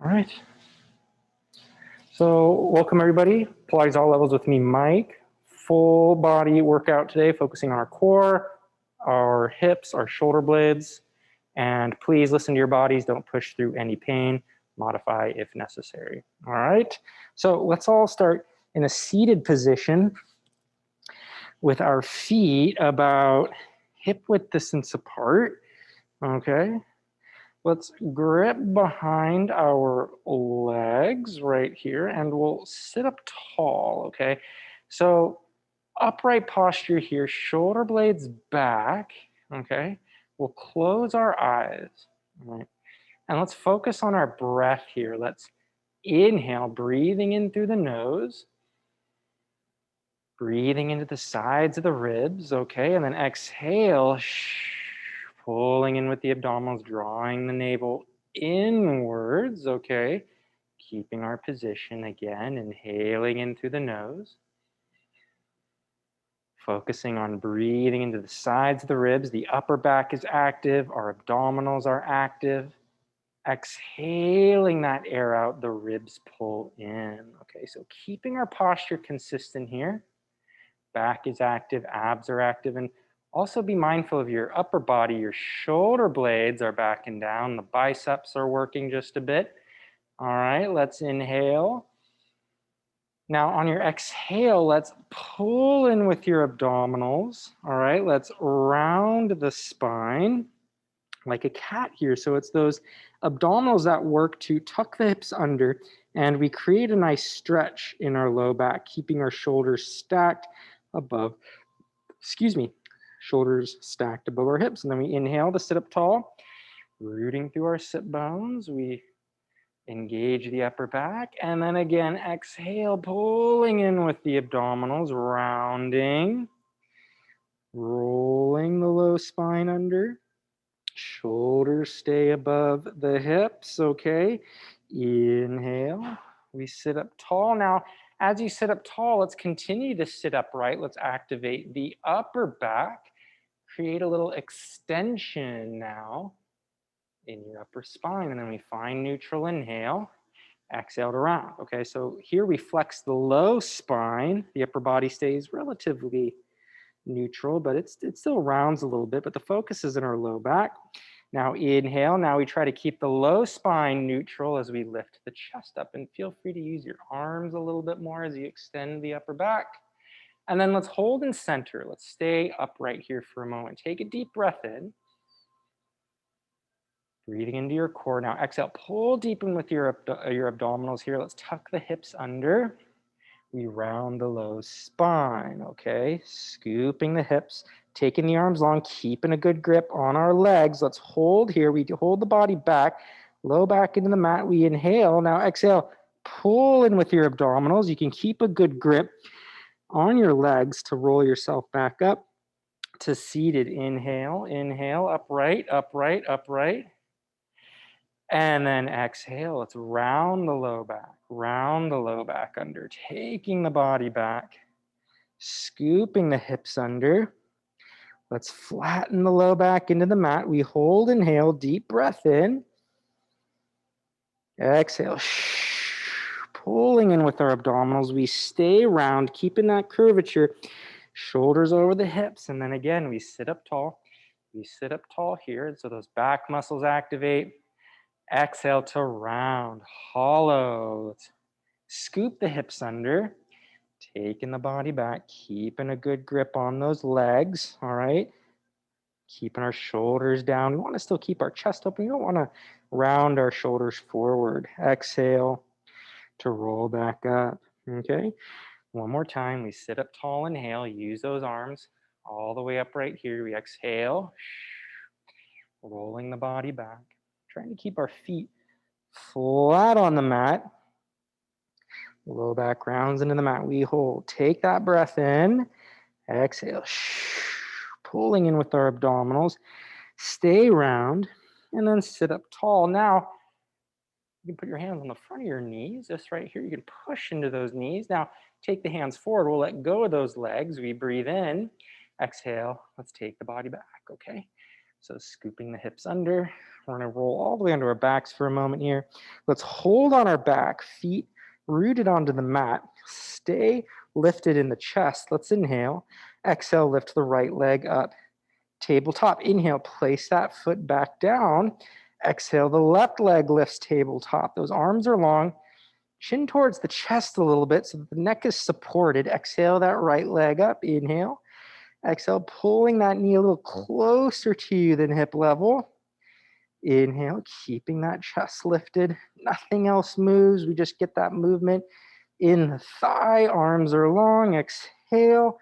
All right. So welcome everybody. Pilates All Levels with me, Mike. Full body workout today, focusing on our core, our hips, our shoulder blades. And please listen to your bodies. Don't push through any pain. Modify if necessary. All right. So let's all start in a seated position with our feet about hip width distance apart. Okay. Let's grip behind our legs right here and we'll sit up tall, okay? So upright posture here, shoulder blades back, okay? We'll close our eyes, all right? And let's focus on our breath here. Let's inhale, breathing in through the nose, breathing into the sides of the ribs, okay? And then exhale, pulling in with the abdominals, drawing the navel inwards, okay? Keeping our position again, inhaling in through the nose. Focusing on breathing into the sides of the ribs. The upper back is active, our abdominals are active. Exhaling that air out, the ribs pull in. Okay, so keeping our posture consistent here. Back is active, abs are active, and also be mindful of your upper body. Your shoulder blades are back and down. The biceps are working just a bit. All right, let's inhale. Now on your exhale, let's pull in with your abdominals. All right, let's round the spine like a cat here. So it's those abdominals that work to tuck the hips under, and we create a nice stretch in our low back, keeping our shoulders stacked above, shoulders stacked above our hips. And then we inhale to sit up tall, rooting through our sit bones. We engage the upper back. And then again, exhale, pulling in with the abdominals, rounding, rolling the low spine under. Shoulders stay above the hips, okay? Inhale, we sit up tall. Now, as you sit up tall, let's continue to sit upright. Let's activate the upper back. Create a little extension now in your upper spine. And then we find neutral, inhale, exhale to round. Okay, so here we flex the low spine. The upper body stays relatively neutral, but it still rounds a little bit, but the focus is in our low back. Now inhale, now we try to keep the low spine neutral as we lift the chest up, and feel free to use your arms a little bit more as you extend the upper back. And then let's hold and center. Let's stay upright here for a moment. Take a deep breath in. Breathing into your core. Now exhale, pull deep in with your abdominals here. Let's tuck the hips under. We round the low spine, okay? Scooping the hips, taking the arms long, keeping a good grip on our legs. Let's hold here. We hold the body back, low back into the mat. We inhale. Now exhale, pull in with your abdominals. You can keep a good grip on your legs to roll yourself back up to seated. Inhale, inhale, upright, upright, upright. And then exhale, let's round the low back under, taking the body back, scooping the hips under. Let's flatten the low back into the mat. We hold, inhale, deep breath in. Exhale, pulling in with our abdominals. We stay round, keeping that curvature, shoulders over the hips. And then again, we sit up tall. We sit up tall here, and so those back muscles activate. Exhale to round, hollow. Let's scoop the hips under, taking the body back, keeping a good grip on those legs, all right? Keeping our shoulders down. We want to still keep our chest open. We don't want to round our shoulders forward. Exhale to roll back up, okay? One more time, we sit up tall, inhale, use those arms all the way up right here. We exhale, rolling the body back. Trying to keep our feet flat on the mat. Low back rounds into the mat. We hold. Take that breath in. Exhale. Pulling in with our abdominals. Stay round. And then sit up tall. Now, you can put your hands on the front of your knees. Just right here. You can push into those knees. Now, take the hands forward. We'll let go of those legs. We breathe in. Exhale. Let's take the body back, okay? So scooping the hips under. We're gonna roll all the way onto our backs for a moment here. Let's hold on our back, feet rooted onto the mat. Stay lifted in the chest. Let's inhale. Exhale, lift the right leg up. Tabletop. Inhale, place that foot back down. Exhale, the left leg lifts tabletop. Those arms are long. Chin towards the chest a little bit so that the neck is supported. Exhale that right leg up. Inhale. Exhale, pulling that knee a little closer to you than hip level. Inhale, keeping that chest lifted. Nothing else moves. We just get that movement in the thigh. Arms are long. Exhale.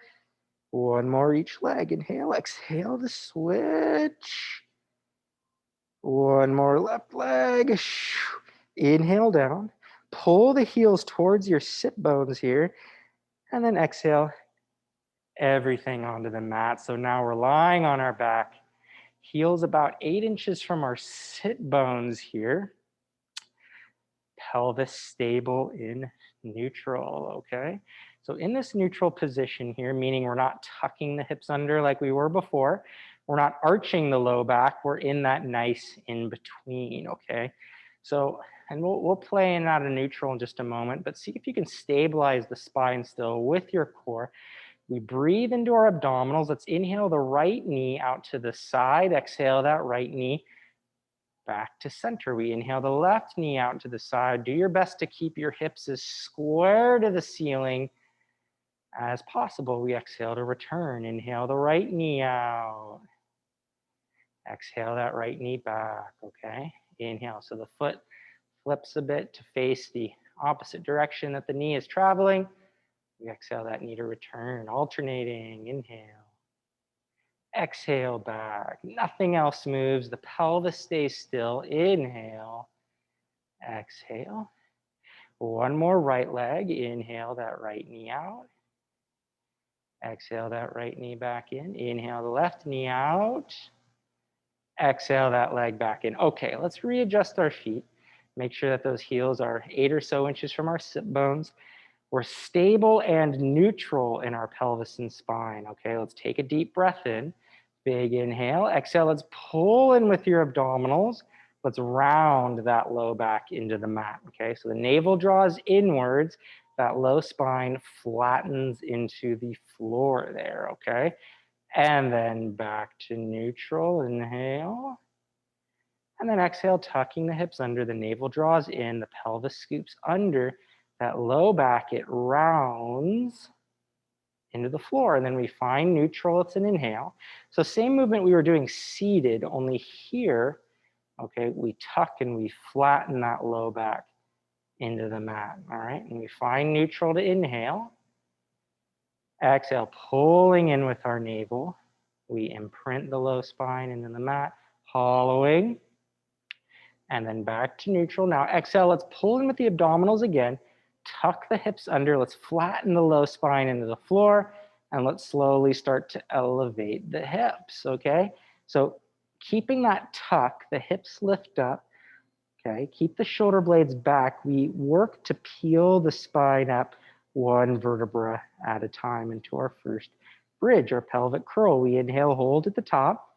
One more each leg. Inhale, exhale to switch. One more left leg. Inhale down. Pull the heels towards your sit bones here. And then exhale everything onto the mat. So now we're lying on our back. Heels about 8 inches from our sit bones here. Pelvis stable in neutral, okay? So in this neutral position here, meaning we're not tucking the hips under like we were before, we're not arching the low back, we're in that nice in between, okay? So, and we'll play in and out of neutral in just a moment, but see if you can stabilize the spine still with your core. We breathe into our abdominals. Let's inhale the right knee out to the side, exhale that right knee back to center. We inhale the left knee out to the side. Do your best to keep your hips as square to the ceiling as possible. We exhale to return. Inhale the right knee out. Exhale that right knee back, okay? Inhale, so the foot flips a bit to face the opposite direction that the knee is traveling. We exhale that knee to return, alternating. Inhale. Exhale back. Nothing else moves. The pelvis stays still. Inhale. Exhale. One more right leg. Inhale that right knee out. Exhale that right knee back in. Inhale the left knee out. Exhale that leg back in. Okay, let's readjust our feet. Make sure that those heels are 8 or so inches from our sit bones. We're stable and neutral in our pelvis and spine. Okay, let's take a deep breath in. Big inhale. Exhale, let's pull in with your abdominals. Let's round that low back into the mat. Okay, so the navel draws inwards. That low spine flattens into the floor there. Okay, and then back to neutral. Inhale. And then exhale, tucking the hips under. The navel draws in. The pelvis scoops under. That low back, it rounds into the floor. And then we find neutral. It's an inhale. So same movement we were doing seated, only here, okay, we tuck and we flatten that low back into the mat. All right, and we find neutral to inhale. Exhale, pulling in with our navel. We imprint the low spine into the mat, hollowing. And then back to neutral. Now exhale, let's pull in with the abdominals again. Tuck the hips under. Let's flatten the low spine into the floor. And let's slowly start to elevate the hips, okay? So keeping that tuck, the hips lift up, okay? Keep the shoulder blades back. We work to peel the spine up one vertebra at a time into our first bridge, our pelvic curl. We inhale, hold at the top.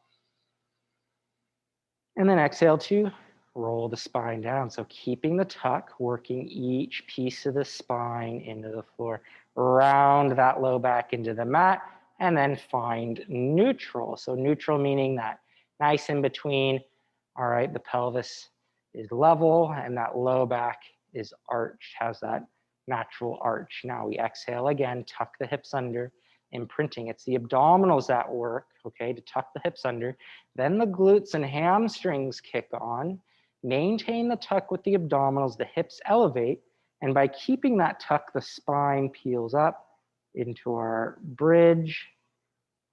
And then exhale to roll the spine down. So keeping the tuck, working each piece of the spine into the floor. Round that low back into the mat, and then find neutral. So neutral meaning that nice in between. All right, the pelvis is level and that low back is arched, has that natural arch. Now we exhale again, tuck the hips under, imprinting. It's the abdominals at work, okay, to tuck the hips under. Then the glutes and hamstrings kick on. Maintain the tuck with the abdominals, the hips elevate, and by keeping that tuck, the spine peels up into our bridge.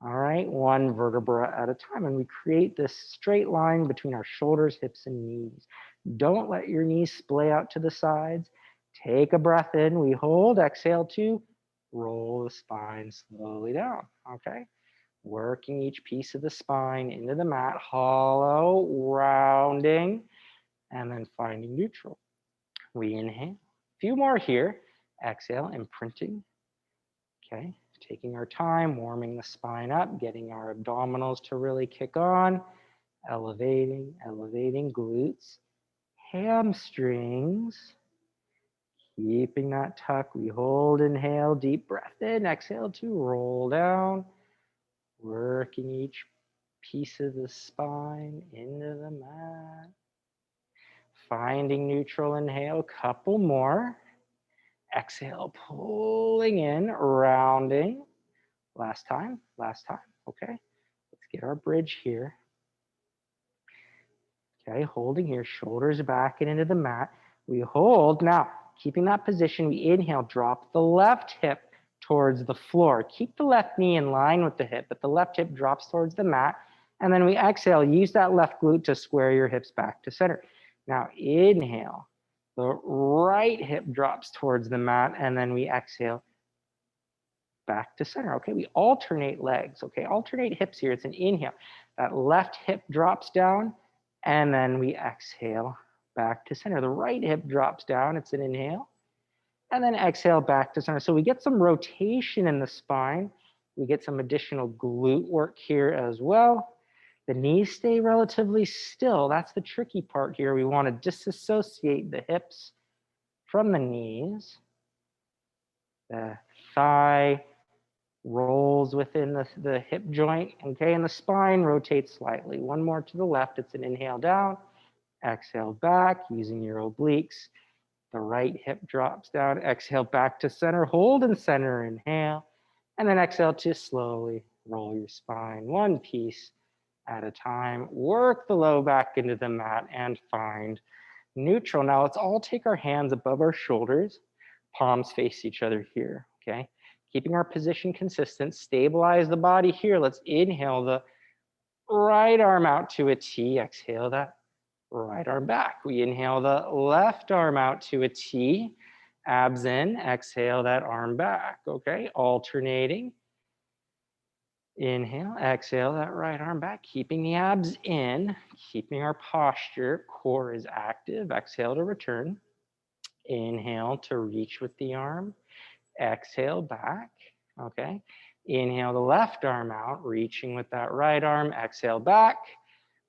All right, one vertebra at a time, and we create this straight line between our shoulders, hips, and knees. Don't let your knees splay out to the sides. Take a breath in, we hold, exhale to roll the spine slowly down, okay? Working each piece of the spine into the mat, hollow, rounding, and then finding neutral. We inhale. A few more here. Exhale, imprinting. Okay, taking our time, warming the spine up, getting our abdominals to really kick on. elevating, elevating glutes, hamstrings. Keeping that tuck, we hold, inhale, deep breath in, exhale to roll down, working each piece of the spine into the mat. Finding neutral, inhale, couple more. Exhale, pulling in, rounding. Last time, okay? Let's get our bridge here. Okay, holding here, shoulders back and into the mat. We hold, now, keeping that position, we inhale, drop the left hip towards the floor. Keep the left knee in line with the hip, but the left hip drops towards the mat. And then we exhale, use that left glute to square your hips back to center. Now inhale, the right hip drops towards the mat, and then we exhale, back to center. Okay, we alternate legs. Okay, alternate hips here. It's an inhale. That left hip drops down, and then we exhale back to center. The right hip drops down. It's an inhale, and then exhale back to center. So we get some rotation in the spine. We get some additional glute work here as well. The knees stay relatively still. That's the tricky part here. We want to disassociate the hips from the knees. The thigh rolls within the hip joint, okay, and the spine rotates slightly. One more to the left, it's an inhale down, exhale back, using your obliques. The right hip drops down, exhale back to center, hold and center, inhale, and then exhale to slowly roll your spine, one piece at a time. Work the low back into the mat and find neutral. Now let's all take our hands above our shoulders, palms face each other here, okay? Keeping our position consistent, stabilize the body here. Let's inhale the right arm out to a T, exhale that right arm back. We inhale the left arm out to a T, abs in, exhale that arm back, okay? Alternating. Inhale, exhale that right arm back, keeping the abs in, keeping our posture, core is active. Exhale to return. Inhale to reach with the arm. Exhale back, okay? Inhale the left arm out, reaching with that right arm. Exhale back.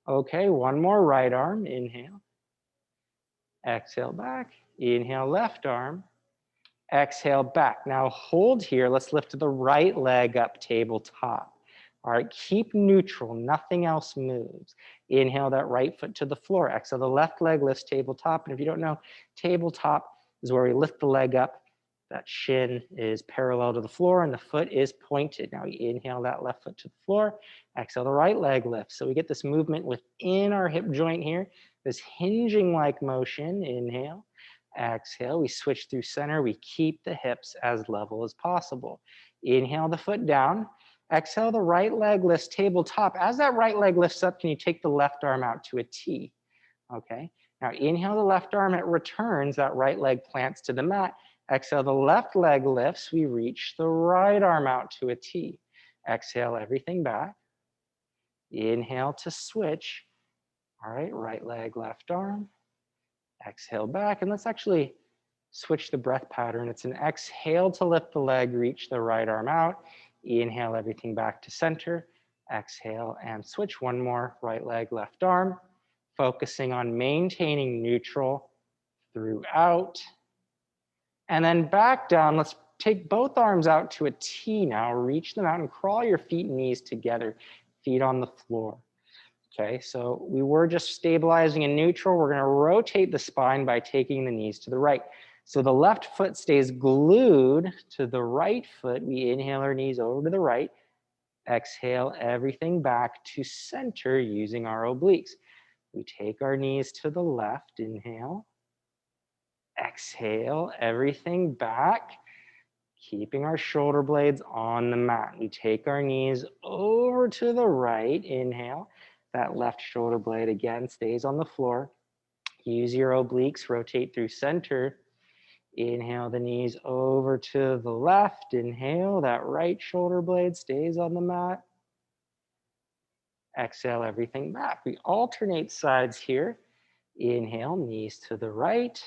Okay, one more right arm. Inhale. Exhale back. Inhale left arm. Exhale back. Now hold here. Let's lift the right leg up, tabletop. All right, keep neutral. Nothing else moves. Inhale that right foot to the floor. Exhale, the left leg lifts tabletop. And if you don't know, tabletop is where we lift the leg up. That shin is parallel to the floor and the foot is pointed. Now we inhale that left foot to the floor. Exhale, the right leg lifts. So we get this movement within our hip joint here, this hinging-like motion. Inhale. Exhale, we switch through center. We keep the hips as level as possible. Inhale the foot down. Exhale, the right leg lifts tabletop. As that right leg lifts up, can you take the left arm out to a T? Okay. Now inhale the left arm, it returns. That right leg plants to the mat. Exhale, the left leg lifts. We reach the right arm out to a T. Exhale, everything back. Inhale to switch. All right, right leg, left arm. Exhale back, and let's actually switch the breath pattern. It's an exhale to lift the leg, reach the right arm out. Inhale everything back to center. Exhale and switch. One more, right leg, left arm. Focusing on maintaining neutral throughout. And then back down. Let's take both arms out to a T now. Reach them out and crawl your feet and knees together. Feet on the floor. Okay, so we were just stabilizing in neutral. We're gonna rotate the spine by taking the knees to the right. So the left foot stays glued to the right foot. We inhale our knees over to the right. Exhale everything back to center using our obliques. We take our knees to the left, inhale. Exhale everything back, keeping our shoulder blades on the mat. We take our knees over to the right, inhale. That left shoulder blade again stays on the floor. Use your obliques, rotate through center. Inhale the knees over to the left. Inhale, that right shoulder blade stays on the mat. Exhale everything back. We alternate sides here. Inhale, knees to the right.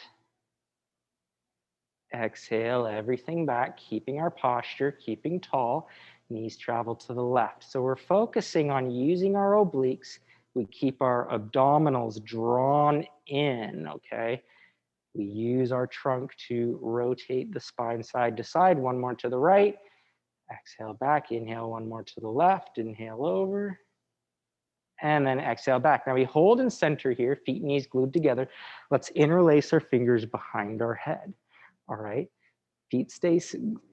Exhale everything back, keeping our posture, keeping tall. Knees travel to the left. So we're focusing on using our obliques. We keep our abdominals drawn in, okay? We use our trunk to rotate the spine side to side. One more to the right. Exhale back, inhale one more to the left, inhale over. And then exhale back. Now we hold in center here, feet and knees glued together. Let's interlace our fingers behind our head, all right? Feet stay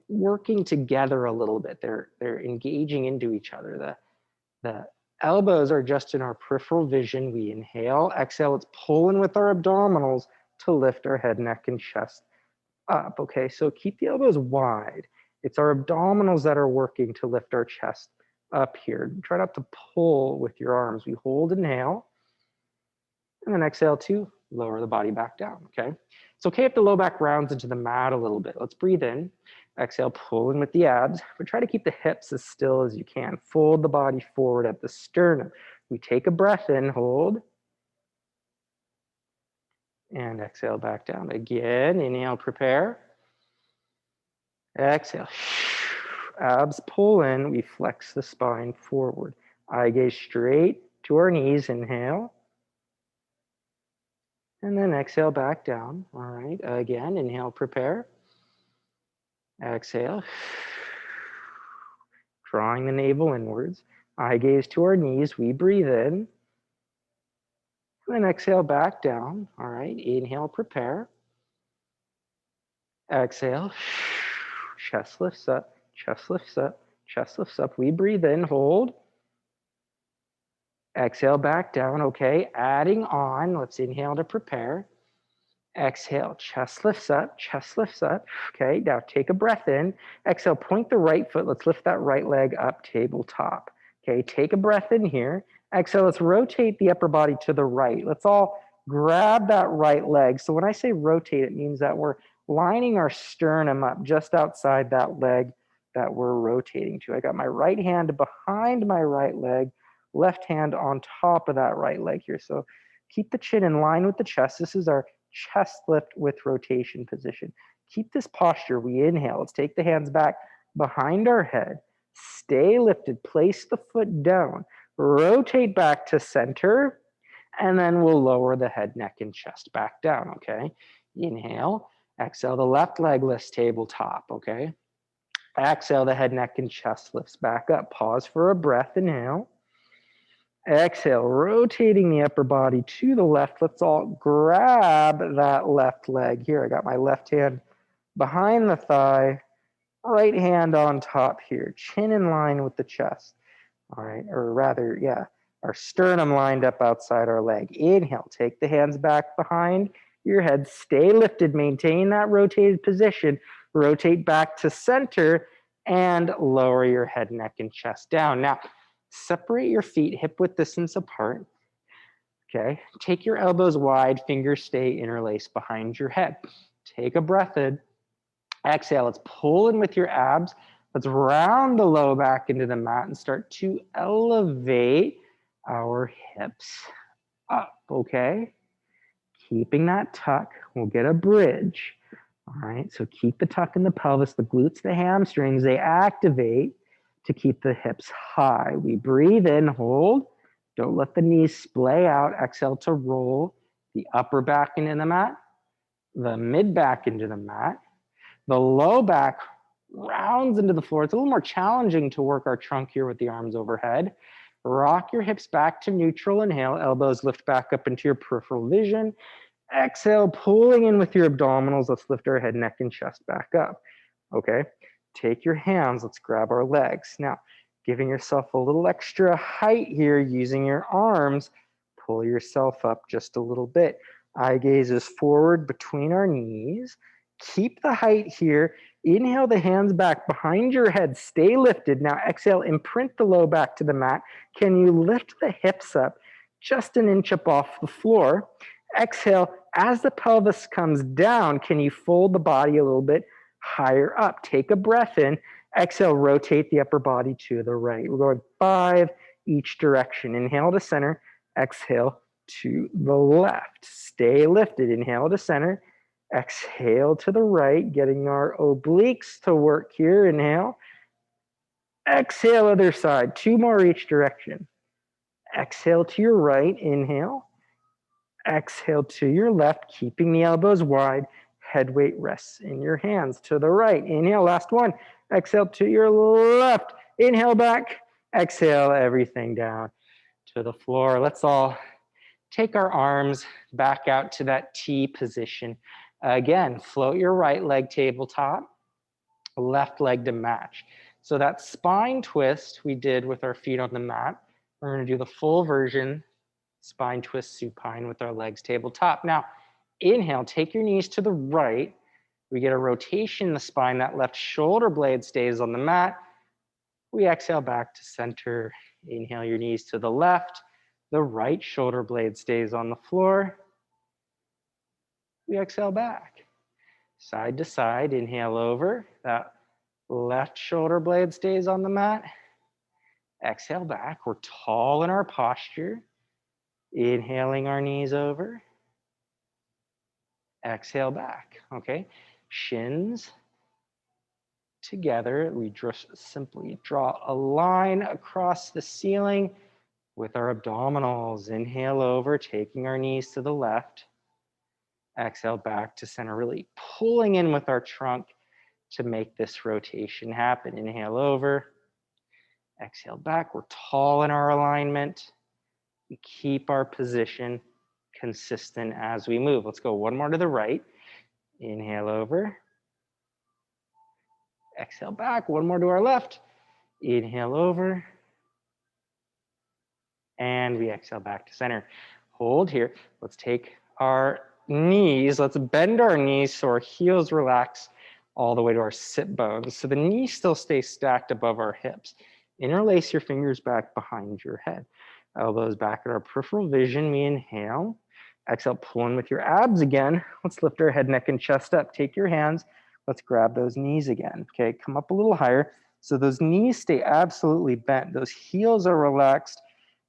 working together a little bit. They're engaging into each other. The elbows are just in our peripheral vision. We inhale, exhale, let's pull in with our abdominals to lift our head, neck, and chest up, okay? So keep the elbows wide. It's our abdominals that are working to lift our chest up here. Try not to pull with your arms. We hold, inhale, and then exhale to lower the body back down, okay? It's okay if the low back rounds into the mat a little bit. Let's breathe in, exhale, pull in with the abs, but try to keep the hips as still as you can. Fold the body forward at the sternum. We take a breath in, hold, and exhale back down. Again, inhale, prepare. Exhale. Abs pull in, we flex the spine forward. Eye gaze straight to our knees, inhale. And then exhale back down. All right, again, inhale, prepare. Exhale. Drawing the navel inwards. Eye gaze to our knees, we breathe in. And then exhale back down. All right, inhale, prepare. Exhale. Chest lifts up, chest lifts up, chest lifts up. We breathe in, hold. Exhale back down, okay. Adding on, let's inhale to prepare. Exhale, chest lifts up, okay. Now take a breath in. Exhale, point the right foot. Let's lift that right leg up, tabletop. Okay, take a breath in here. Exhale, let's rotate the upper body to the right. Let's all grab that right leg. So when I say rotate, it means that we're lining our sternum up just outside that leg that we're rotating to. I got my right hand behind my right leg, left hand on top of that right leg here. So keep the chin in line with the chest. This is our chest lift with rotation position. Keep this posture. We inhale. Let's take the hands back behind our head. Stay lifted. Place the foot down. Rotate back to center. And then we'll lower the head, neck, and chest back down, okay? Inhale. Exhale, the left leg lifts tabletop, okay? Exhale, the head, neck, and chest lifts back up. Pause for a breath. Inhale. Exhale, rotating the upper body to the left. Let's all grab that left leg here. I got my left hand behind the thigh, right hand on top here, chin in line with the chest. All right, or rather, yeah, our sternum lined up outside our leg. Inhale, take the hands back behind your head. Stay lifted, maintain that rotated position. Rotate back to center and lower your head, neck, and chest down. Now, separate your feet hip width distance apart. Okay, take your elbows wide, fingers stay interlaced behind your head. Take a breath in. Exhale, let's pull in with your abs. Let's round the low back into the mat and start to elevate our hips up, okay? Keeping that tuck, we'll get a bridge. All right, so keep the tuck in the pelvis, the glutes, the hamstrings, they activate to keep the hips high. We breathe in, hold. Don't let the knees splay out. Exhale to roll the upper back into the mat, the mid back into the mat. The low back rounds into the floor. It's a little more challenging to work our trunk here with the arms overhead. Rock your hips back to neutral. Inhale, elbows lift back up into your peripheral vision. Exhale, pulling in with your abdominals. Let's lift our head, neck, and chest back up. Okay, take your hands. Let's grab our legs. Now, giving yourself a little extra height here using your arms. Pull yourself up just a little bit. Eye gaze is forward between our knees. Keep the height here. Inhale the hands back behind your head. Stay lifted. Now exhale, imprint the low back to the mat. Can you lift the hips up just an inch up off the floor? Exhale, as the pelvis comes down, can you fold the body a little bit higher up? Take a breath in. Exhale, rotate the upper body to the right. We're going 5 each direction. Inhale to center. Exhale to the left. Stay lifted. Inhale to center. Exhale to the right, getting our obliques to work here. Inhale. Exhale, other side. 2 more each direction. Exhale to your right, inhale. Exhale to your left, keeping the elbows wide. Head weight rests in your hands. To the right, inhale, last one. Exhale to your left, inhale back. Exhale everything down to the floor. Let's all take our arms back out to that T position. Again, float your right leg tabletop, left leg to match. So that spine twist we did with our feet on the mat, we're going to do the full version, spine twist supine with our legs tabletop. Now, inhale, take your knees to the right. We get a rotation in the spine. That left shoulder blade stays on the mat. We exhale back to center. Inhale your knees to the left. The right shoulder blade stays on the floor. We exhale back. Side to side, inhale over. That left shoulder blade stays on the mat. Exhale back. We're tall in our posture. Inhaling our knees over. Exhale back, okay? Shins together. We just simply draw a line across the ceiling with our abdominals. Inhale over, taking our knees to the left. Exhale back to center, really pulling in with our trunk to make this rotation happen. Inhale over, exhale back. We're tall in our alignment. We keep our position consistent as we move. Let's go one more to the right. Inhale over. Exhale back. One more to our left. Inhale over. And we exhale back to center. Hold here. Let's take our knees. Let's bend our knees so our heels relax all the way to our sit bones. So the knees still stay stacked above our hips. Interlace your fingers back behind your head. Elbows back at our peripheral vision. We inhale. Exhale, pull in with your abs again. Let's lift our head, neck, and chest up. Take your hands. Let's grab those knees again. Okay, come up a little higher. So those knees stay absolutely bent. Those heels are relaxed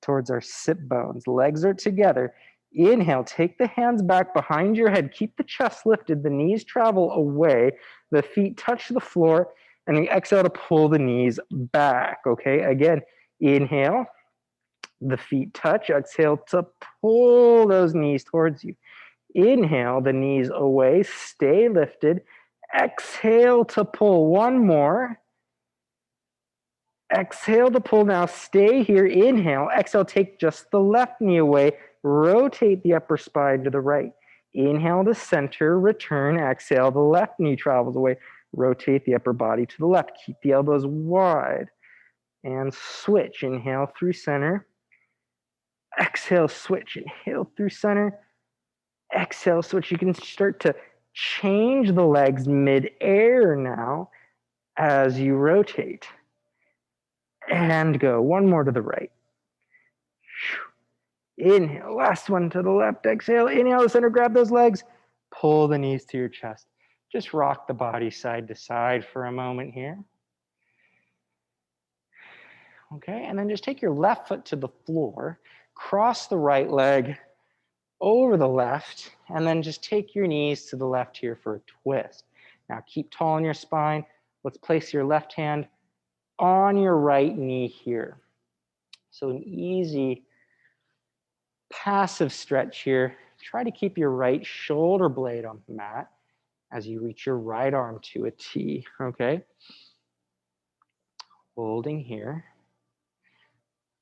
towards our sit bones. Legs are together. Inhale, take the hands back behind your head. Keep the chest lifted. The knees travel away. The feet touch the floor. And we exhale to pull the knees back. Okay, again, inhale. The feet touch. Exhale to pull those knees towards you. Inhale, the knees away. Stay lifted. Exhale to pull. One more. Exhale to pull. Now stay here. Inhale. Exhale, take just the left knee away. Rotate the upper spine to the right. Inhale to center. Return. Exhale. The left knee travels away. Rotate the upper body to the left. Keep the elbows wide. And switch. Inhale through center. Exhale, switch. Inhale through center. Exhale, switch. You can start to change the legs mid-air now as you rotate. And go. One more to the right. Inhale. Last one to the left. Exhale. Inhale to center. Grab those legs. Pull the knees to your chest. Just rock the body side to side for a moment here. Okay, and then just take your left foot to the floor. Cross the right leg over the left, and then just take your knees to the left here for a twist. Now keep tall in your spine. Let's place your left hand on your right knee here. So an easy passive stretch here. Try to keep your right shoulder blade on the mat as you reach your right arm to a T, okay? Holding here.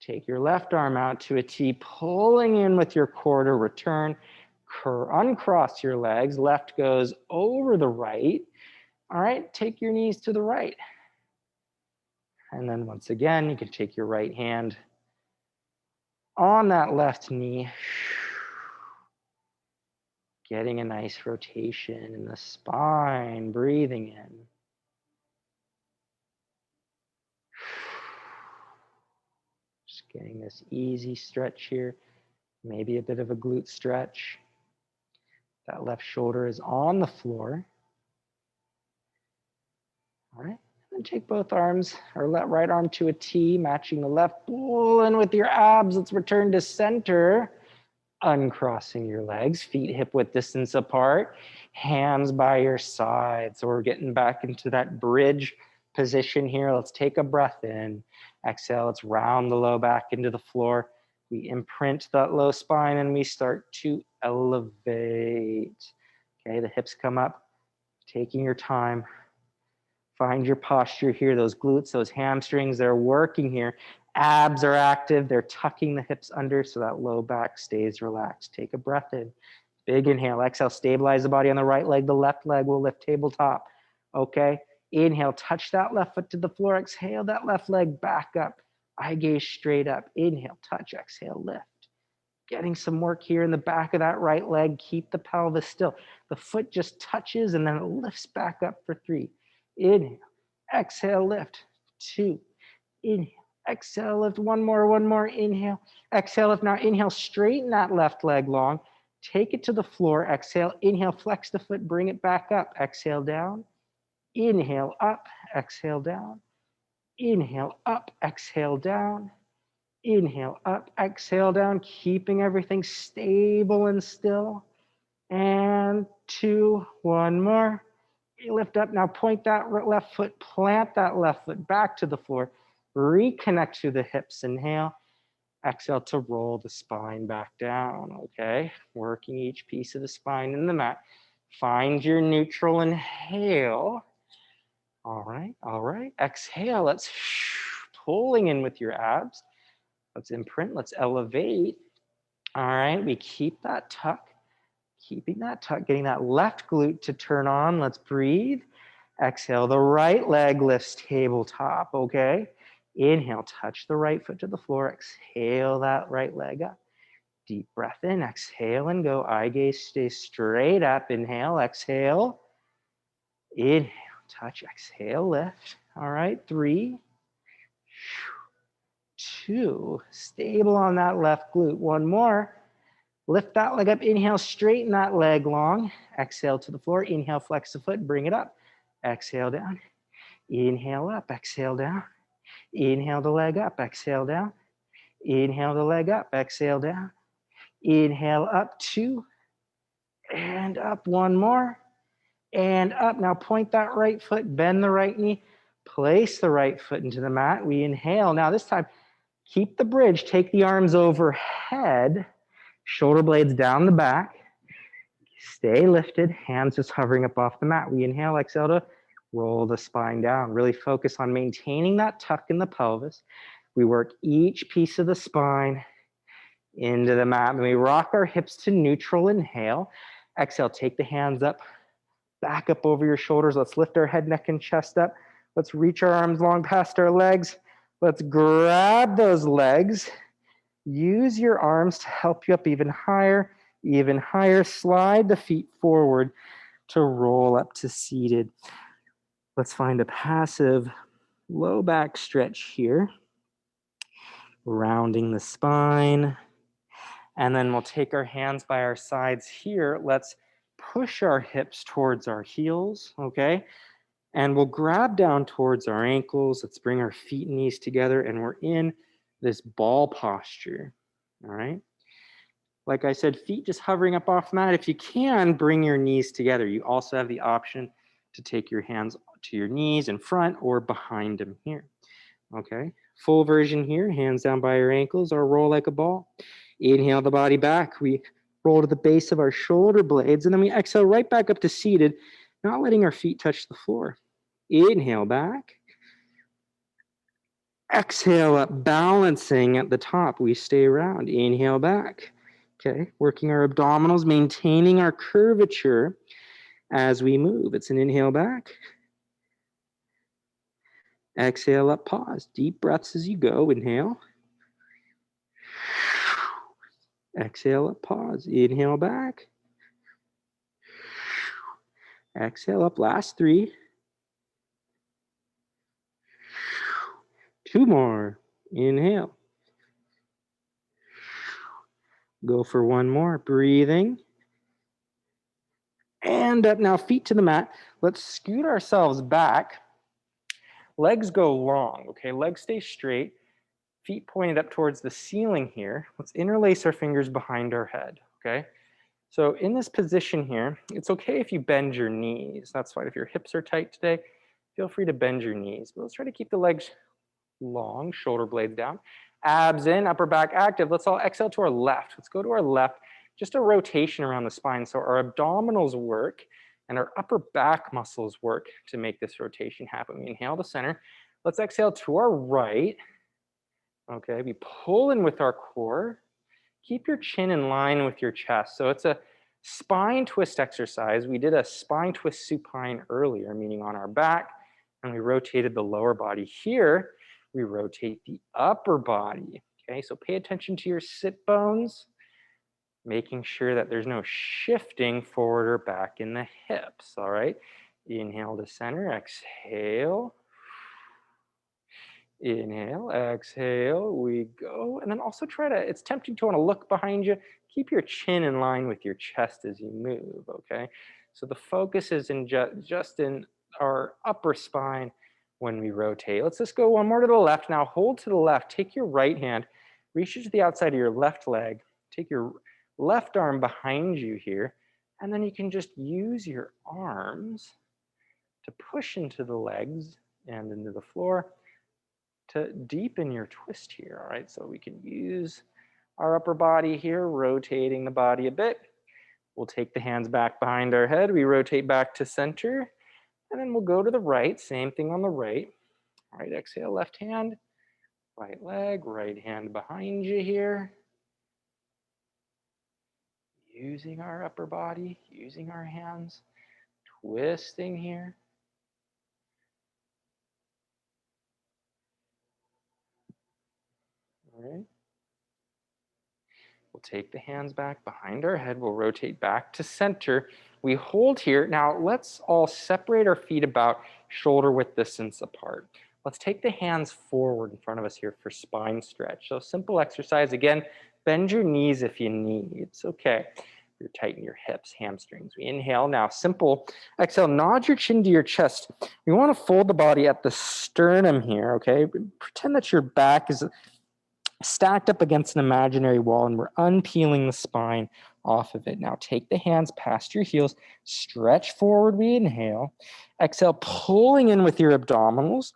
Take your left arm out to a T, pulling in with your core to return. Uncross your legs. Left goes over the right. All right, take your knees to the right. And then once again, you can take your right hand on that left knee. Getting a nice rotation in the spine, breathing in. Just getting this easy stretch here. Maybe a bit of a glute stretch. That left shoulder is on the floor. All right, and take both arms, or right arm to a T, matching the left. Pull in with your abs. Let's return to center. Uncrossing your legs, feet hip width distance apart, hands by your side. So we're getting back into that bridge position here. Let's take a breath in. Exhale, let's round the low back into the floor. We imprint that low spine and we start to elevate. Okay, the hips come up, taking your time. Find your posture here. Those glutes, those hamstrings, they're working here. Abs are active. They're tucking the hips under so that low back stays relaxed. Take a breath in. Big inhale. Exhale, stabilize the body on the right leg. The left leg will lift tabletop. Okay. Inhale, touch that left foot to the floor. Exhale, that left leg back up. Eye gaze straight up. Inhale, touch. Exhale, lift. Getting some work here in the back of that right leg. Keep the pelvis still. The foot just touches and then it lifts back up for 3. Inhale, exhale, lift. 2, inhale, exhale, lift. One more, inhale, exhale, lift. Now inhale, straighten that left leg long. Take it to the floor, exhale, inhale, flex the foot, bring it back up. Exhale, down, inhale, up, exhale, down, inhale, up, exhale, down, inhale, up, exhale, down, keeping everything stable and still. And 2, one more. You lift up, now point that left foot, plant that left foot back to the floor, reconnect to the hips, inhale, exhale to roll the spine back down, okay? Working each piece of the spine in the mat. Find your neutral, inhale. All right, exhale, let's pulling in with your abs. Let's imprint, let's elevate. All right, we keep that tuck. Keeping that tuck, getting that left glute to turn on. Let's breathe. Exhale, the right leg lifts tabletop, okay? Inhale, touch the right foot to the floor. Exhale that right leg up. Deep breath in, exhale and go. Eye gaze stay straight up. Inhale, exhale. Inhale, touch, exhale, lift. All right, 3, 2, stable on that left glute. One more. Lift that leg up, inhale, straighten that leg long. Exhale to the floor, inhale, flex the foot, bring it up. Exhale down, inhale up, exhale down. Inhale the leg up, exhale down. Inhale the leg up, exhale down. Inhale up, 2, and up, one more, and up. Now point that right foot, bend the right knee, place the right foot into the mat. We inhale. Now this time, keep the bridge, take the arms overhead, shoulder blades down the back. Stay lifted, hands just hovering up off the mat. We inhale, exhale to roll the spine down. Really focus on maintaining that tuck in the pelvis. We work each piece of the spine into the mat. And we rock our hips to neutral, inhale. Exhale, take the hands up, back up over your shoulders. Let's lift our head, neck, and chest up. Let's reach our arms long past our legs. Let's grab those legs. Use your arms to help you up even higher. Even higher, slide the feet forward to roll up to seated. Let's find a passive low back stretch here. Rounding the spine. And then we'll take our hands by our sides here. Let's push our hips towards our heels, okay? And we'll grab down towards our ankles. Let's bring our feet and knees together, and we're in this ball posture, all right? Like I said, feet just hovering up off the mat. If you can, bring your knees together. You also have the option to take your hands to your knees in front or behind them here. Okay, full version here, hands down by your ankles or roll like a ball. Inhale the body back. We roll to the base of our shoulder blades, and then we exhale right back up to seated, not letting our feet touch the floor. Inhale back. Exhale up, balancing at the top. We stay around. Inhale back. Okay, working our abdominals, maintaining our curvature as we move. It's an inhale back. Exhale up, pause. Deep breaths as you go. Inhale. Exhale up, pause. Inhale back. Exhale up, last 3. 2 more. Inhale. Go for 1 more. Breathing. And up now, feet to the mat. Let's scoot ourselves back. Legs go long, okay? Legs stay straight. Feet pointed up towards the ceiling here. Let's interlace our fingers behind our head, okay? So in this position here, it's okay if you bend your knees. That's fine. If your hips are tight today, feel free to bend your knees. But let's try to keep the legs long, shoulder blades down. abs in, upper back active. Let's all exhale to our left. Let's go to our left, just a rotation around the spine. So our abdominals work and our upper back muscles work to make this rotation happen. We inhale to center. Let's exhale to our right. Okay, we pull in with our core. Keep your chin in line with your chest. So it's a spine twist exercise. We did a spine twist supine earlier, meaning on our back, and we rotated the lower body. Here, we rotate the upper body. Okay, so pay attention to your sit bones, making sure that there's no shifting forward or back in the hips. All right, inhale to center, exhale. Inhale, exhale, we go. And then also try to, it's tempting to want to look behind you. Keep your chin in line with your chest as you move, okay? So the focus is in just in our upper spine when we rotate. Let's just go one more to the left. Now hold to the left. Take your right hand, reach it to the outside of your left leg. Take your left arm behind you here. And then you can just use your arms to push into the legs and into the floor to deepen your twist here, all right? So we can use our upper body here, rotating the body a bit. We'll take the hands back behind our head. We rotate back to center, and then we'll go to the right. Same thing on the right. All right, exhale, left hand, right leg, right hand behind you here. Using our upper body, using our hands, twisting here. All right. We'll take the hands back behind our head. We'll rotate back to center. We hold here. Now let's all separate our feet about shoulder width distance apart. Let's take the hands forward in front of us here for spine stretch. So simple exercise. Again, bend your knees if you need. It's okay. You tighten your hips, hamstrings. We inhale. Now simple. Exhale, nod your chin to your chest. We want to fold the body at the sternum here, okay? Pretend that your back is stacked up against an imaginary wall, and we're unpeeling the spine off of it. Now take the hands past your heels, stretch forward, we inhale. Exhale, pulling in with your abdominals,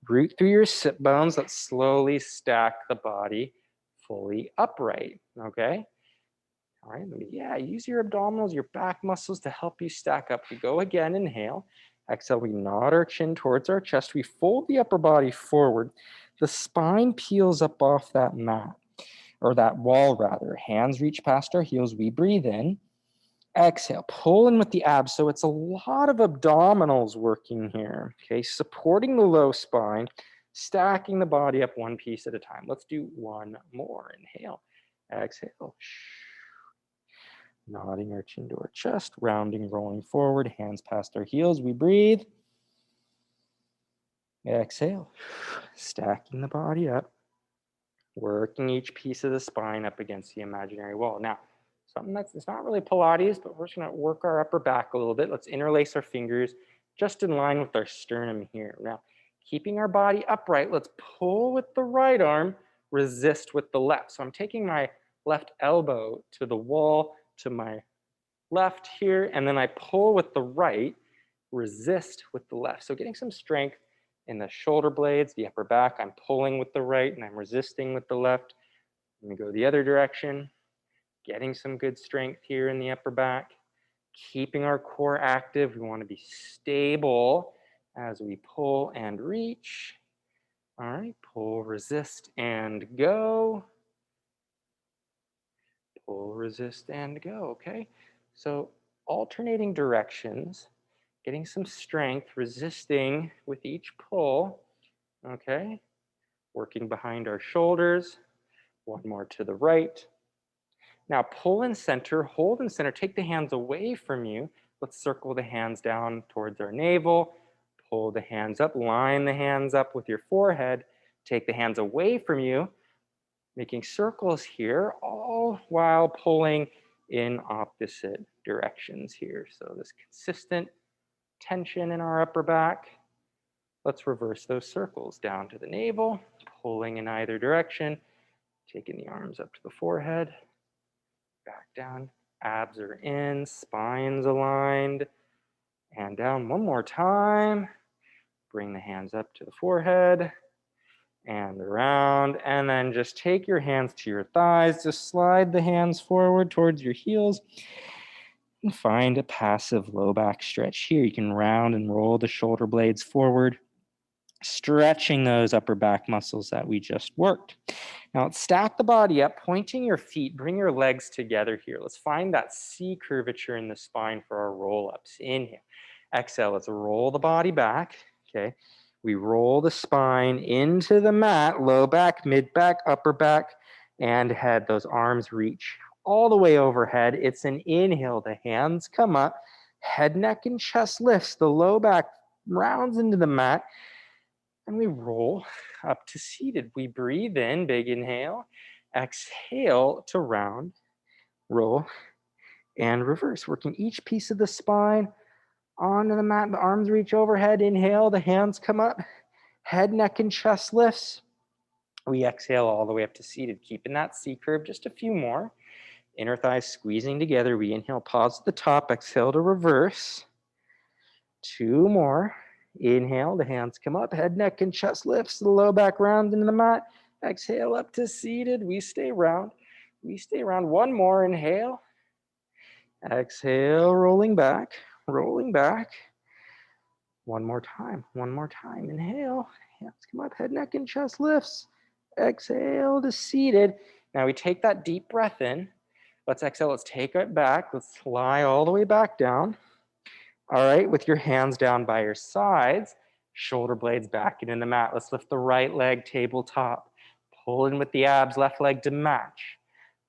root through your sit bones. Let's slowly stack the body fully upright, okay? All right, yeah, use your abdominals, your back muscles to help you stack up. We go again, inhale. Exhale, we nod our chin towards our chest. We fold the upper body forward. The spine peels up off that mat, or that wall rather. Hands reach past our heels. We breathe in. Exhale, pull in with the abs. So it's a lot of abdominals working here, okay? Supporting the low spine, stacking the body up one piece at a time. Let's do one more. Inhale, exhale. Nodding our chin to our chest, rounding, rolling forward, hands past our heels. We breathe. Exhale, stacking the body up, working each piece of the spine up against the imaginary wall. Now, something that's, it's not really Pilates, but we're just gonna work our upper back a little bit. Let's interlace our fingers just in line with our sternum here. Now, keeping our body upright, let's pull with the right arm, resist with the left. So I'm taking my left elbow to the wall, to my left here, and then I pull with the right, resist with the left. So getting some strength in the shoulder blades, the upper back. I'm pulling with the right and I'm resisting with the left. Let me go the other direction. Getting some good strength here in the upper back. Keeping our core active. We want to be stable as we pull and reach. All right, pull, resist, and go. Pull, resist, and go, okay? So alternating directions, getting some strength, resisting with each pull, okay? Working behind our shoulders, one more to the right. Now pull in center, hold in center, take the hands away from you. Let's circle the hands down towards our navel, pull the hands up, line the hands up with your forehead, take the hands away from you, making circles here, all while pulling in opposite directions here. So this consistent tension in our upper back. Let's reverse those circles down to the navel, pulling in either direction, taking the arms up to the forehead, back down, abs are in, spine's aligned, and down one more time. Bring the hands up to the forehead, and around, and then just take your hands to your thighs. Just slide the hands forward towards your heels and find a passive low back stretch here. You can round and roll the shoulder blades forward, stretching those upper back muscles that we just worked. Now let's stack the body up, pointing your feet, bring your legs together here. Let's find that C curvature in the spine for our roll-ups. Inhale. Exhale, let's roll the body back, okay? We roll the spine into the mat, low back, mid back, upper back, and head. Those arms reach all the way overhead. It's an inhale. The hands come up, head, neck, and chest lifts. The low back rounds into the mat, and we roll up to seated. We breathe in, big inhale, exhale to round, roll, and reverse. Working each piece of the spine onto the mat. The arms reach overhead. Inhale, the hands come up, head, neck, and chest lifts. We exhale all the way up to seated, keeping that C curve. Just a few more. Inner thighs squeezing together. We inhale, pause at the top, exhale to reverse. 2 more. Inhale, the hands come up, head, neck, and chest lifts, the low back round into the mat. Exhale up to seated. We stay round. We stay round. 1 more. Inhale. Exhale, rolling back, rolling back. 1 more time. 1 more time. Inhale. Hands come up, head, neck, and chest lifts. Exhale to seated. Now we take that deep breath in. Let's exhale. Let's take it back. Let's lie all the way back down. All right, with your hands down by your sides, shoulder blades back into the mat. Let's lift the right leg tabletop. Pull in with the abs, left leg to match.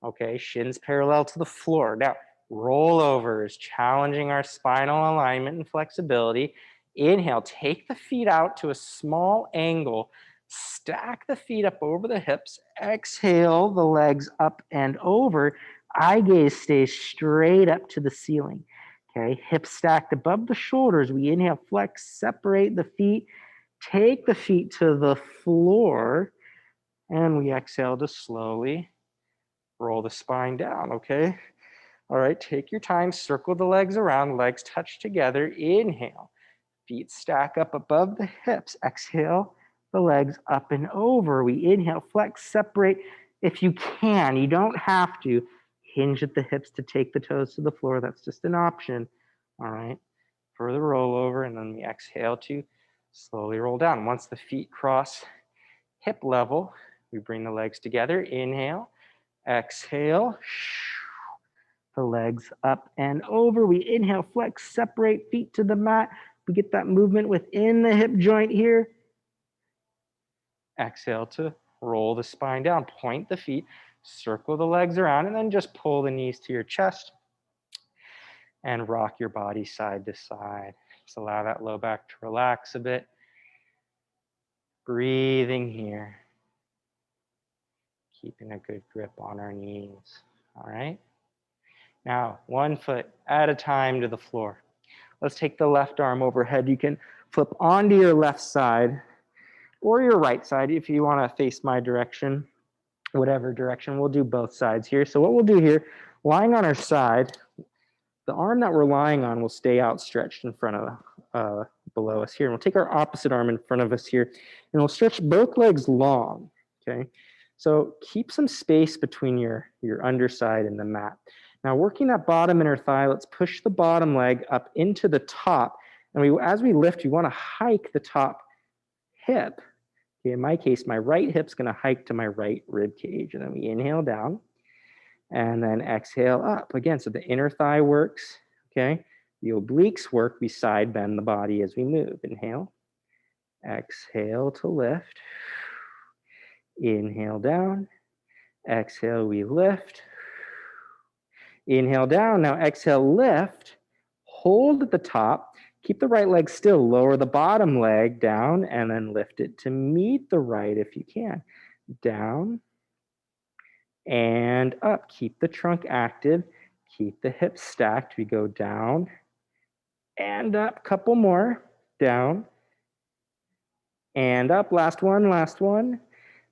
Okay, shins parallel to the floor. Now, rollovers, challenging our spinal alignment and flexibility. Inhale, take the feet out to a small angle. Stack the feet up over the hips. Exhale, the legs up and over. Eye gaze stays straight up to the ceiling. Okay, hips stacked above the shoulders. We inhale, flex, separate the feet, take the feet to the floor, and we exhale to slowly roll the spine down, okay? All right, take your time, circle the legs around, legs touch together. Inhale, feet stack up above the hips. Exhale, the legs up and over. We inhale, flex, separate. If you can, you don't have to. Hinge at the hips to take the toes to the floor. That's just an option. All right. Further rollover, and then we exhale to slowly roll down. Once the feet cross hip level, we bring the legs together. Inhale, exhale. The legs up and over. We inhale, flex, separate, feet to the mat. We get that movement within the hip joint here. Exhale to roll the spine down. Point the feet, circle the legs around, and then just pull the knees to your chest and rock your body side to side. Just allow that low back to relax a bit. Breathing here. Keeping a good grip on our knees. All right. Now, 1 foot at a time to the floor. Let's take the left arm overhead. You can flip onto your left side or your right side if you want to face my direction, whatever direction. We'll do both sides here. So what we'll do here, lying on our side, the arm that we're lying on will stay outstretched in front of below us here. And we'll take our opposite arm in front of us here, and we'll stretch both legs long, okay? So keep some space between your underside and the mat. Now working that bottom inner thigh, let's push the bottom leg up into the top. And as we lift, we want to hike the top hip. Okay, in my case, my right hip's going to hike to my right rib cage. And then we inhale down and then exhale up. Again, so the inner thigh works, okay? The obliques work. We side bend the body as we move. Inhale, exhale to lift. Inhale down, exhale, we lift. Inhale down, now exhale, lift. Hold at the top. Keep the right leg still. Lower the bottom leg down and then lift it to meet the right if you can. Down and up. Keep the trunk active. Keep the hips stacked. We go down and up. Couple more. Down and up. Last one, last one.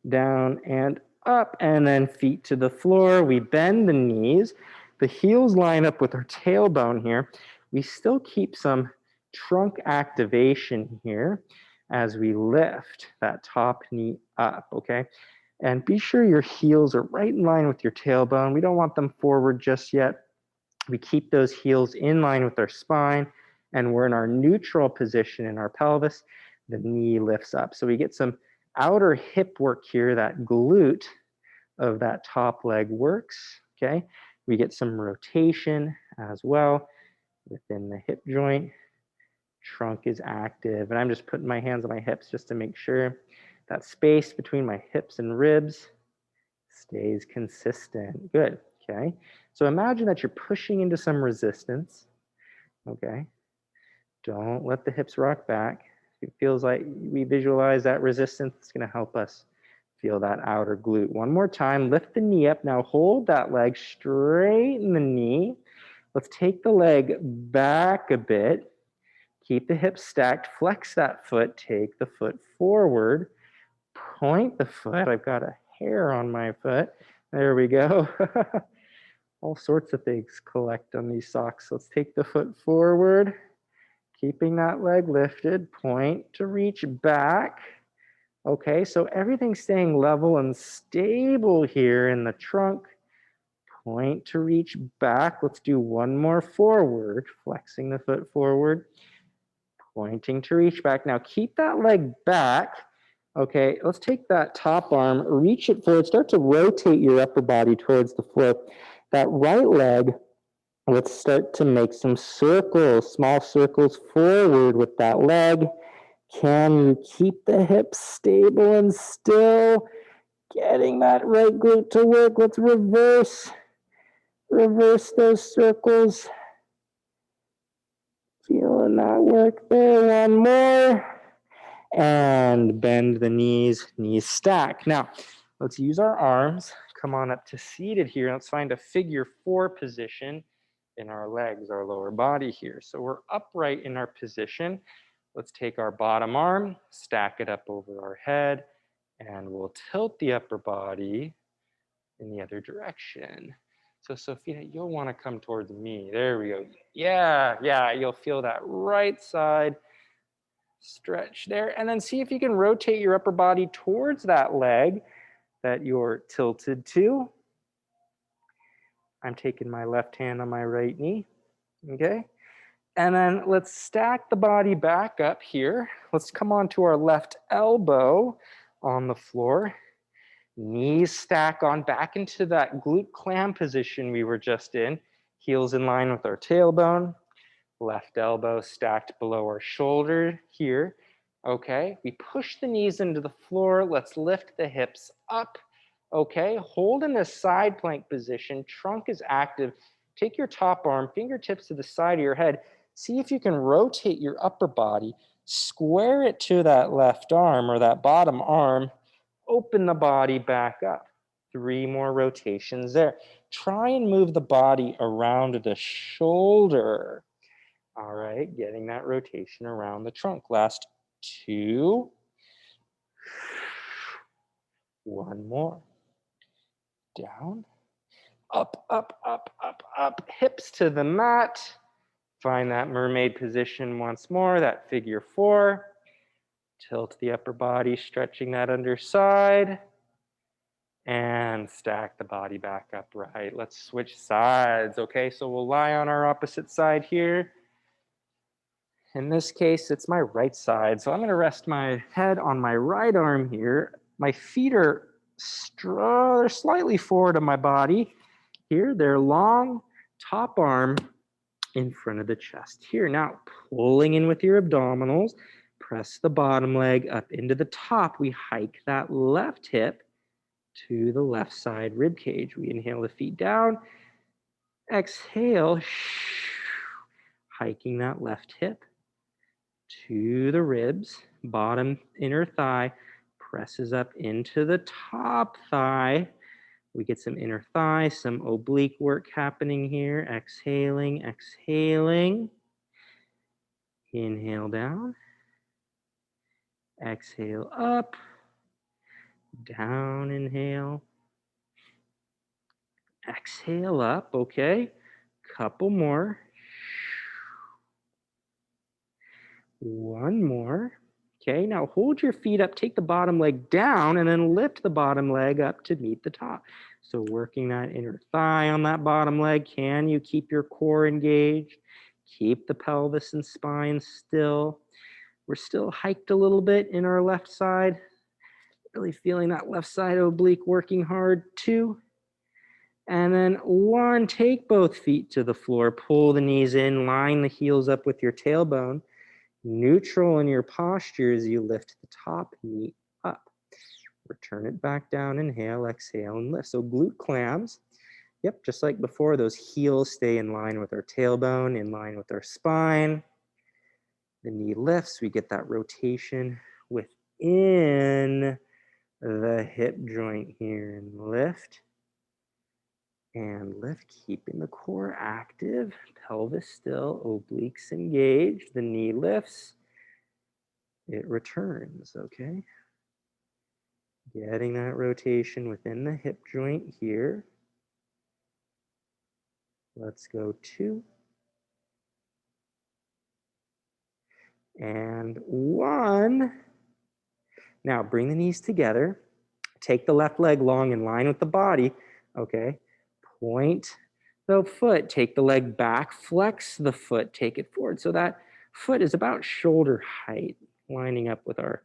Down and up. And then feet to the floor. We bend the knees. The heels line up with our tailbone here. We still keep some trunk activation here. as we lift that top knee up, okay? And be sure your heels are right in line with your tailbone. We don't want them forward just yet. We keep those heels in line with our spine, and we're in our neutral position in our pelvis. The knee lifts up. So we get some outer hip work here. That glute of that top leg works, okay? We get some rotation as well within the hip joint. Trunk is active, and I'm just putting my hands on my hips just to make sure that space between my hips and ribs stays consistent. Good, okay? So imagine that you're pushing into some resistance, okay? Don't let the hips rock back. It feels like we visualize that resistance. It's gonna help us feel that outer glute. One more time, lift the knee up. Now hold that leg, straighten the knee. Let's take the leg back a bit. Keep the hips stacked, flex that foot, take the foot forward, point the foot. I've got a hair on my foot. There we go. All sorts of things collect on these socks. Let's take the foot forward, keeping that leg lifted, point to reach back. Okay, so everything's staying level and stable here in the trunk. Point to reach back. Let's do one more forward, flexing the foot forward, pointing to reach back. Now keep that leg back. Okay, let's take that top arm, reach it forward, start to rotate your upper body towards the floor. That right leg, let's start to make some circles, small circles forward with that leg. Can you keep the hips stable and still? Getting that right glute to work. Let's reverse those circles. Feeling that work there. One more. And bend the knees, knees stack. Now, let's use our arms. Come on up to seated here. Let's find a figure 4 position in our legs, our lower body here. So we're upright in our position. Let's take our bottom arm, stack it up over our head, and we'll tilt the upper body in the other direction. So Sophia, you'll want to come towards me. There we go. Yeah, you'll feel that right side stretch there. And then see if you can rotate your upper body towards that leg that you're tilted to. I'm taking my left hand on my right knee, okay? And then let's stack the body back up here. Let's come onto our left elbow on the floor. Knees stack on back into that glute clam position we were just in. Heels in line with our tailbone. Left elbow stacked below our shoulder here. Okay, we push the knees into the floor. Let's lift the hips up. Okay, hold in a side plank position. Trunk is active. Take your top arm, fingertips to the side of your head. See if you can rotate your upper body. Square it to that left arm or that bottom arm. Open the body back up. 3 more rotations there. Try and move the body around the shoulder. All right, getting that rotation around the trunk. Last 2. One more. Down. Up, up, up, up, up. Hips to the mat. Find that mermaid position once more, that figure 4. Tilt the upper body, stretching that underside. And stack the body back upright. Let's switch sides, okay? So we'll lie on our opposite side here. In this case, it's my right side. So I'm gonna rest my head on my right arm here. My feet are they're slightly forward of my body here. They're long, top arm in front of the chest here. Now, pulling in with your abdominals, press the bottom leg up into the top. We hike that left hip to the left side rib cage. We inhale the feet down. Exhale, hiking that left hip to the ribs. Bottom inner thigh presses up into the top thigh. We get some inner thigh, some oblique work happening here. Exhaling, exhaling. Inhale down. Exhale up. Down, inhale. Exhale up, okay. Couple more. One more. Okay, now hold your feet up, take the bottom leg down, and then lift the bottom leg up to meet the top. So working that inner thigh on that bottom leg. Can you keep your core engaged? Keep the pelvis and spine still. We're still hiked a little bit in our left side. Really feeling that left side oblique working hard. 2. And then 1, take both feet to the floor. Pull the knees in, line the heels up with your tailbone. Neutral in your posture as you lift the top knee up. Return it back down, inhale, exhale, and lift. So glute clams. Yep, just like before, those heels stay in line with our tailbone, in line with our spine. The knee lifts, we get that rotation within the hip joint here. And lift, keeping the core active. Pelvis still, obliques engaged. The knee lifts. It returns, okay? Getting that rotation within the hip joint here. Let's go 2. And 1. Now bring the knees together. Take the left leg long in line with the body, okay? Point the foot, take the leg back, flex the foot, take it forward. So that foot is about shoulder height, lining up with our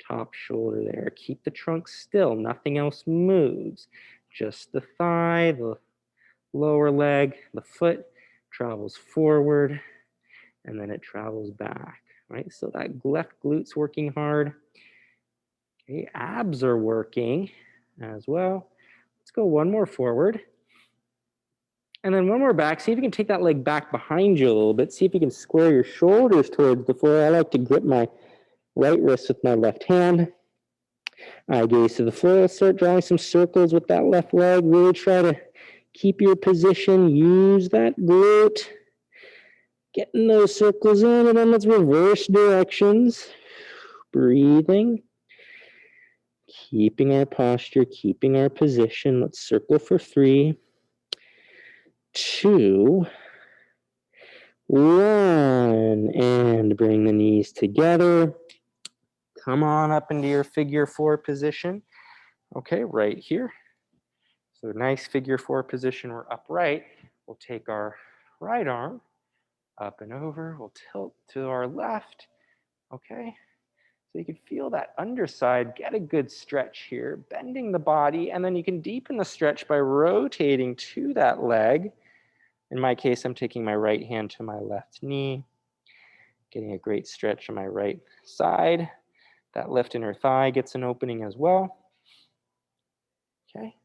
top shoulder there. Keep the trunk still, nothing else moves. Just the thigh, the lower leg, the foot travels forward, and then it travels back, right? So that left glute's working hard. Okay, abs are working as well. Let's go 1 more forward. And then 1 more back. See if you can take that leg back behind you a little bit. See if you can square your shoulders towards the floor. I like to grip my right wrist with my left hand. Eye gaze to the floor. Let's start drawing some circles with that left leg. Really try to keep your position. Use that glute. Getting those circles in, and then let's reverse directions. Breathing. Keeping our posture, keeping our position. Let's circle for 3, 2, 1. And bring the knees together. Come on up into your figure 4 position. Okay, right here. So nice figure 4 position. We're upright. We'll take our right arm up and over. We'll tilt to our left. Okay. So you can feel that underside, get a good stretch here, bending the body, and then you can deepen the stretch by rotating to that leg. In my case, I'm taking my right hand to my left knee, getting a great stretch on my right side. That left inner thigh gets an opening as well. Okay,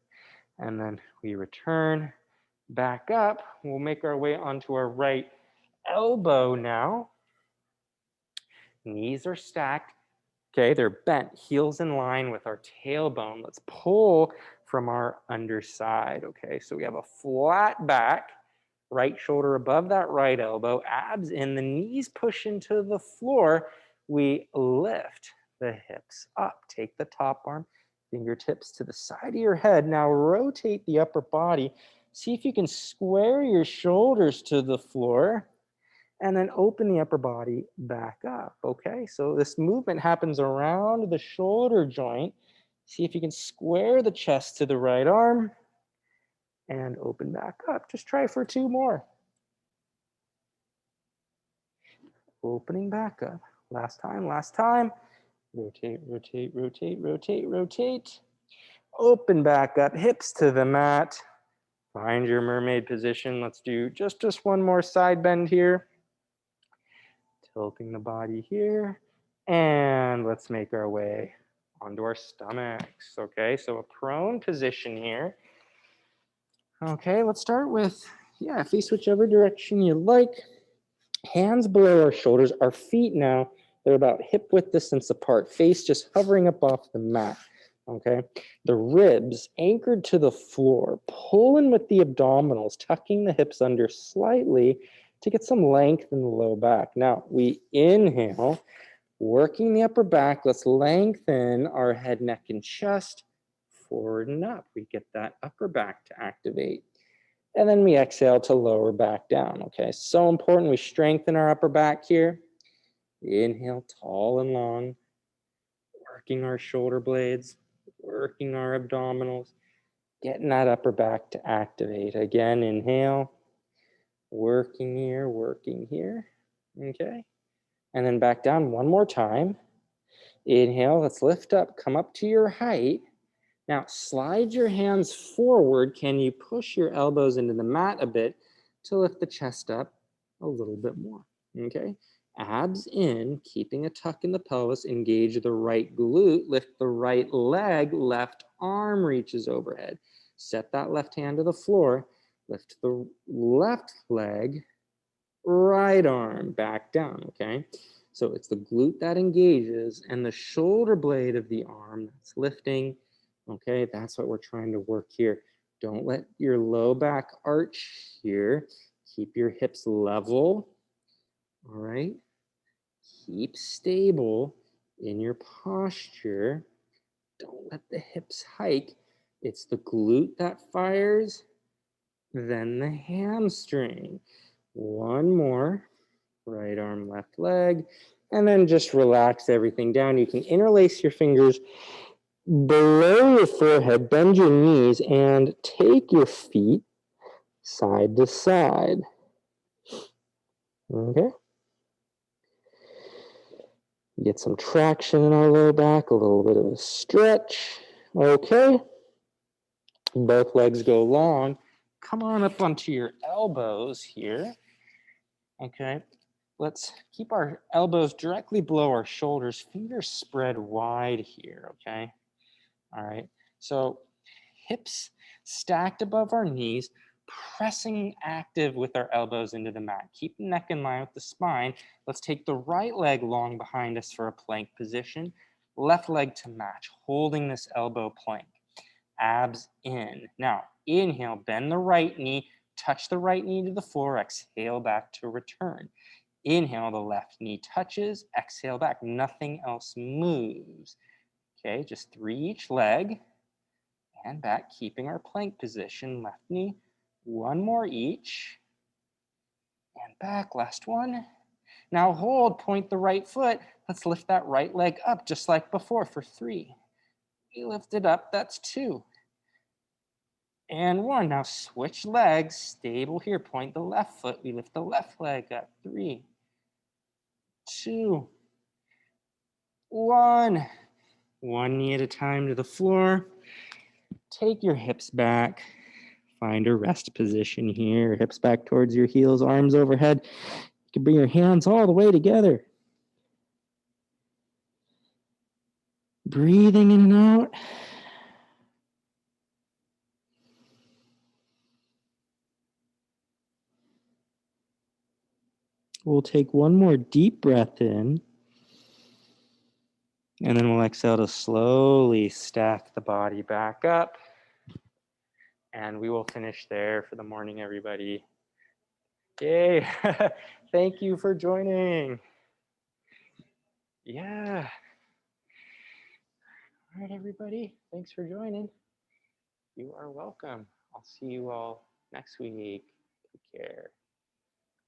and then we return back up. We'll make our way onto our right elbow now. Knees are stacked. Okay, they're bent, heels in line with our tailbone. Let's pull from our underside. Okay, so we have a flat back, right shoulder above that right elbow, abs in, the knees push into the floor. We lift the hips up. Take the top arm, fingertips to the side of your head. Now rotate the upper body. See if you can square your shoulders to the floor. And then open the upper body back up, okay? So this movement happens around the shoulder joint. See if you can square the chest to the right arm and open back up. Just try for 2 more. Opening back up. Last time, last time. Rotate, rotate, rotate, rotate, rotate. Open back up, hips to the mat. Find your mermaid position. Let's do just 1 more side bend here. Tilting the body here, and let's make our way onto our stomachs. Okay, so a prone position here. Okay, let's start with, face whichever direction you like. Hands below our shoulders, our feet now, they're about hip width distance apart, face just hovering up off the mat. Okay, the ribs anchored to the floor, pulling with the abdominals, tucking the hips under slightly to get some length in the low back. Now we inhale, working the upper back. Let's lengthen our head, neck, and chest forward and up. We get that upper back to activate. And then we exhale to lower back down. Okay, so important we strengthen our upper back here. Inhale, tall and long. working our shoulder blades, working our abdominals, getting that upper back to activate. Again, inhale, working here, okay? And then back down one more time. Inhale, let's lift up, come up to your height. Now slide your hands forward. Can you push your elbows into the mat a bit to lift the chest up a little bit more, okay? Abs in, keeping a tuck in the pelvis, engage the right glute, lift the right leg, left arm reaches overhead. Set that left hand to the floor, lift the left leg, right arm back down, okay? So it's the glute that engages and the shoulder blade of the arm that's lifting, okay? That's what we're trying to work here. Don't let your low back arch here. Keep your hips level, all right? Keep stable in your posture. Don't let the hips hike. It's the glute that fires, then the hamstring. One more. Right arm, left leg, and then just relax everything down. You can interlace your fingers below your forehead, bend your knees, and take your feet side to side. Okay? Get some traction in our low back, a little bit of a stretch. Okay? Both legs go long. Come on up onto your elbows here. Okay? Let's keep our elbows directly below our shoulders, fingers spread wide here, okay? All right, so hips stacked above our knees, pressing active with our elbows into the mat. Keep the neck in line with the spine. Let's take the right leg long behind us for a plank position, left leg to match, holding this elbow plank. Abs in. Now, inhale, bend the right knee, touch the right knee to the floor, exhale back to return. Inhale, the left knee touches, exhale back, nothing else moves. Okay, just 3 each leg, and back, keeping our plank position, left knee, 1 more each, and back, last one. Now hold, point the right foot, let's lift that right leg up, just like before for 3. We lift it up, that's 2. And 1, now switch legs, stable here, point the left foot, we lift the left leg up, 3, 2, 1. 1 knee at a time to the floor. Take your hips back. Find a rest position here. Hips back towards your heels, arms overhead. You can bring your hands all the way together. Breathing in and out. We'll take one more deep breath in. And then we'll exhale to slowly stack the body back up. And we will finish there for the morning, everybody. Yay. Thank you for joining. Yeah. All right, everybody. Thanks for joining. You are welcome. I'll see you all next week. Take care.